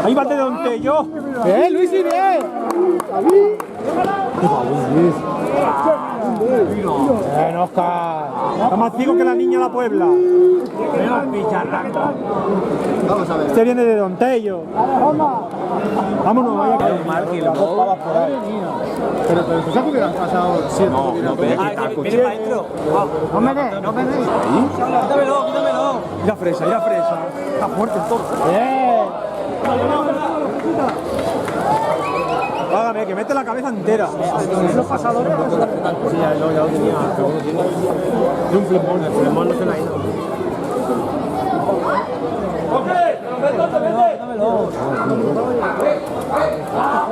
Ahí va de donde yo. Bien, Luis, y bien. Bien, Oscar. Está más ciego que la niña de la Puebla. Vamos a ver. Este viene de Dontello. Vámonos, vaya que Pero tú sabes que hubieran pasado 7 No, pero viene para adentro. No me des, no me des. Quítamelo, quítamelo. Mira fresa, mira fresa. Está fuerte el toro. Bien. Págame, que mete la cabeza entera. Los pasadores. Sí, ya lo tenía. De un flemón, el flemón no se la ha ido.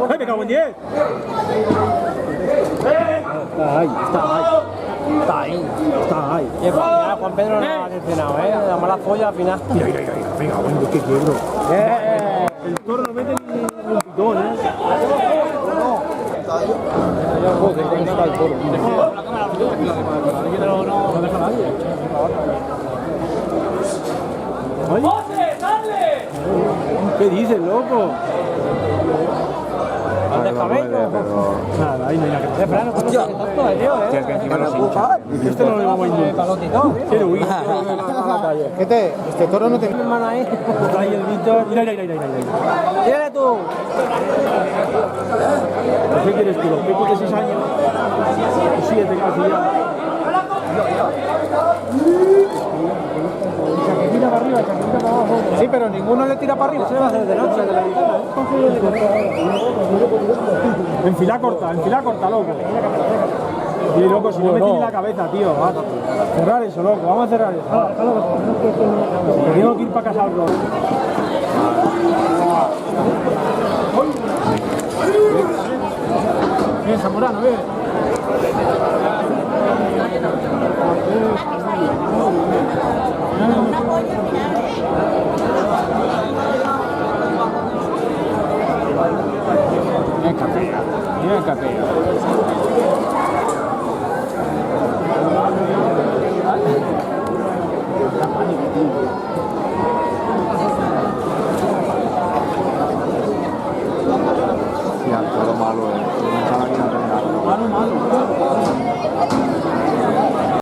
¡Eh, me cago en 10! Está ahí, está ahí. Está ahí, está ahí. Juan Pedro no ha decepcionado, la mala folla al final. Mira, mira, mira, venga, bueno, qué quiebro. El toro no mete ni un pitón, Joder, cómo está el toro. No deja nadie. ¿Qué dices, loco? Nada, ahí no hay nada que hacer. Es que encima nos hincha. Este no lo vamos a ir. Quiero huir. Este toro no tiene Hermano ahí. Está ahí el bicho. Mira, mira, mira, mira. Tírale tú. ¿Qué quieres tú? ¿Los picos de 6 años? 7 casi ya. Chaquetita para arriba, chaquetita para abajo. Sí, pero ninguno le tira para arriba. Eso le va a hacer de noche, de la ventana. Enfila corta, loco. Sí, loco, si no me tiene la cabeza, tío. Va. Cerrar eso, loco. Vamos a cerrar eso. Tengo que ir para casa al rojo. Bien, Zamorano, bien. Bien, capea. malo.